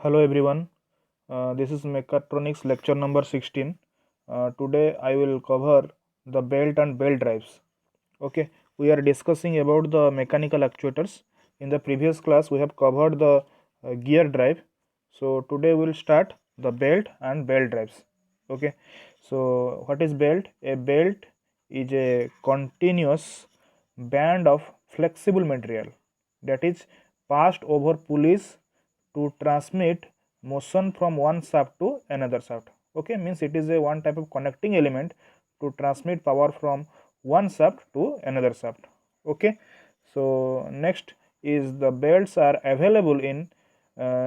Hello everyone, this is Mechatronics lecture number 16. Today I will cover the belt and belt drives. Okay, we are discussing about the mechanical actuators. In the previous class we have covered the gear drive. So today we will start the belt and belt drives. Okay, so what is belt? A belt is a continuous band of flexible material that is passed over pulleys to transmit motion from one shaft to another shaft. Okay, means it is a one type of connecting element to transmit power from one shaft to another shaft. Okay, so next is the belts are available in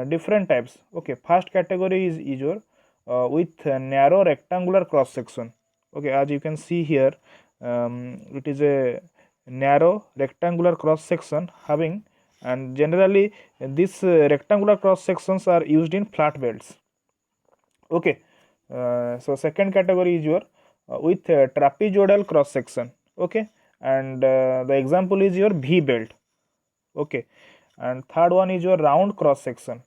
different types. Okay, first category is your with narrow rectangular cross section. Okay, as you can see here, it is a narrow rectangular cross section having, and generally these rectangular cross sections are used in flat belts. Okay, so second category is your with trapezoidal cross section. Okay, and the example is your V belt. Okay, and third one is your round cross section.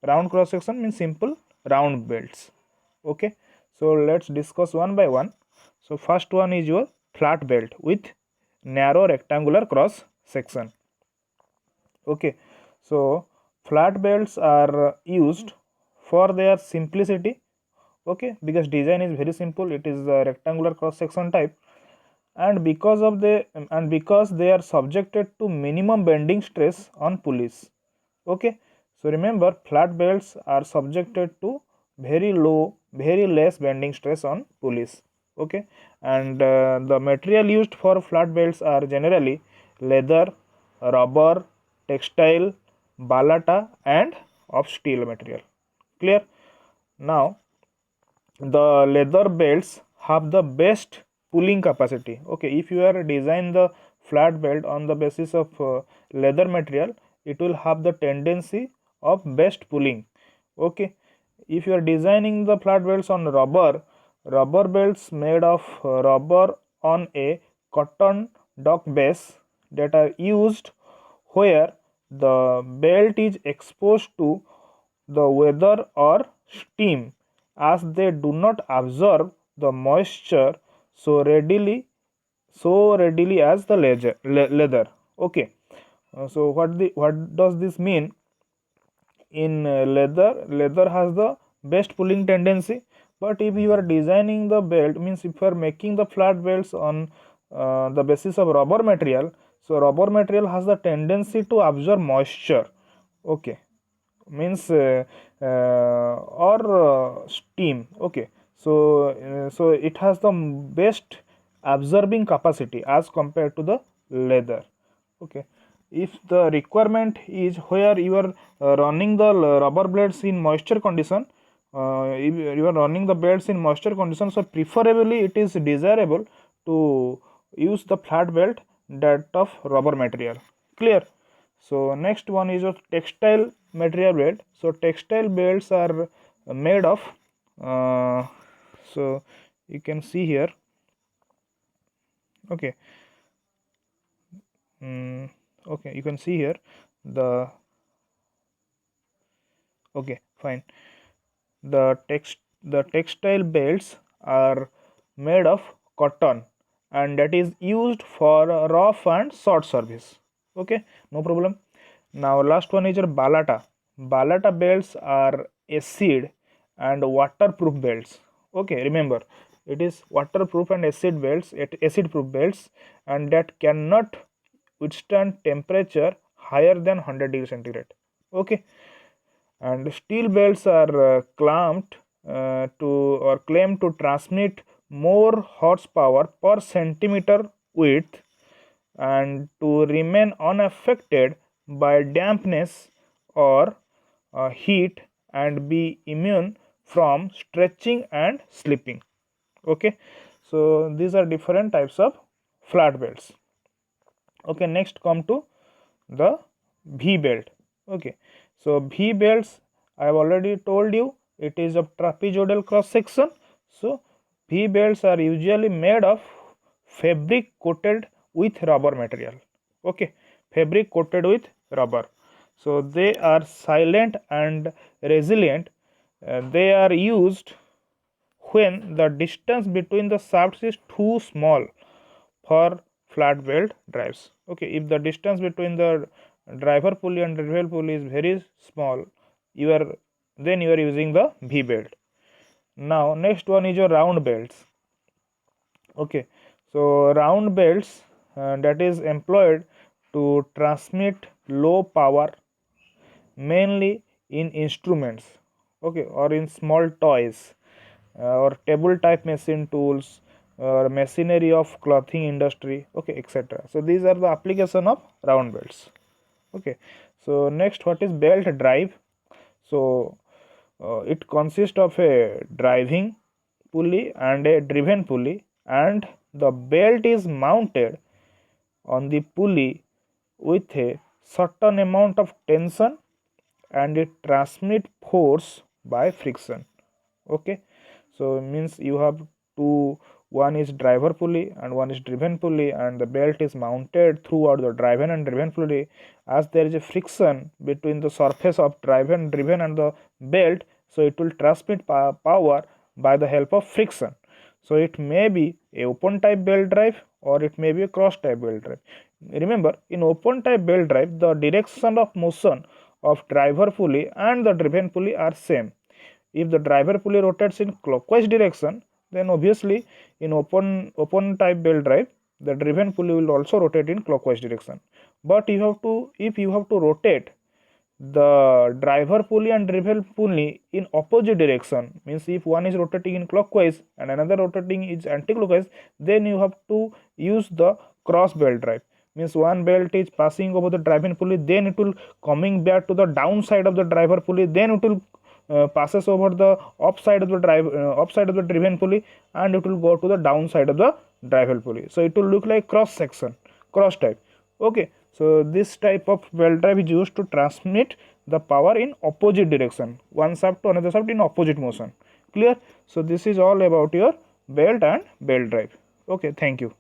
Round cross section means simple round belts. Okay, so let's discuss one by one. So first one is your flat belt with narrow rectangular cross section. Okay, so flat belts are used for their simplicity. Okay, because design is very simple, it is the rectangular cross section type, and because they are subjected to minimum bending stress on pulleys. Okay, so remember flat belts are subjected to very less bending stress on pulleys. Okay, and the material used for flat belts are generally leather, rubber, textile, balata and of steel material. Clear? Now the leather belts have the best pulling capacity. Okay, if you are design the flat belt on the basis of leather material, it will have the tendency of best pulling. Okay, if you are designing the flat belts on rubber belts made of rubber on a cotton dock base that are used where the belt is exposed to the weather or steam, as they do not absorb the moisture so readily as the leather. Okay, so what does this mean? In leather has the best pulling tendency, but if you are designing the belt, means if you are making the flat belts on the basis of rubber material, so rubber material has the tendency to absorb moisture. Okay, means or steam. Okay, so it has the best absorbing capacity as compared to the leather. Okay, if the requirement is where you are running the rubber blades in moisture condition, if you are running the belts in moisture condition, so preferably it is desirable to use the flat belt that of rubber material. Clear? So next one is a textile material belt. So textile belts are made of so you can see here. Okay, okay, you can see here the, okay, fine, the textile belts are made of cotton and that is used for rough and short service. Okay, no problem. Now last one is your balata. Balata belts are acid and waterproof belts. Okay, remember it is waterproof and acid proof belts, and that cannot withstand temperature higher than 100 degrees centigrade. Okay, and steel belts are clamped to or claimed to transmit more horsepower per centimeter width and to remain unaffected by dampness or heat and be immune from stretching and slipping. Okay, so these are different types of flat belts. Okay, next come to the V belt. Okay, so V belts, I have already told you, it is of trapezoidal cross section. So V belts are usually made of fabric coated with rubber material. Okay, fabric coated with rubber. So they are silent and resilient. They are used when the distance between the shafts is too small for flat belt drives. Okay, if the distance between the driver pulley and revolve pulley is very small, you are then you are using the V belt. Now next one is your round belts. Okay, so round belts that is employed to transmit low power mainly in instruments, okay, or in small toys or table type machine tools or machinery of clothing industry, okay, etc. So these are the application of round belts. Okay, so next, what is belt drive? So it consists of a driving pulley and a driven pulley, and the belt is mounted on the pulley with a certain amount of tension and it transmit force by friction. Okay, so means you have two, one is driver pulley and one is driven pulley, and the belt is mounted throughout the driven and driven pulley. As there is a friction between the surface of driven and the belt, so it will transmit power by the help of friction. So it may be a open type belt drive or it may be a cross type belt drive. Remember, in open type belt drive, the direction of motion of driver pulley and the driven pulley are same. If the driver pulley rotates in clockwise direction, then obviously in open type belt drive, the driven pulley will also rotate in clockwise direction. But if you have to rotate the driver pulley and driven pulley in opposite direction, means if one is rotating in clockwise and another rotating is anti-clockwise, then you have to use the cross belt drive. Means one belt is passing over the driven pulley, then it will coming back to the downside of the driver pulley, then it will passes over the upside of the upside of the driven pulley, and it will go to the downside of the driven pulley. So it will look like cross section, cross type. Okay, so this type of belt drive is used to transmit the power in opposite direction, one shaft to another shaft in opposite motion. Clear? So this is all about your belt and belt drive. Okay, thank you.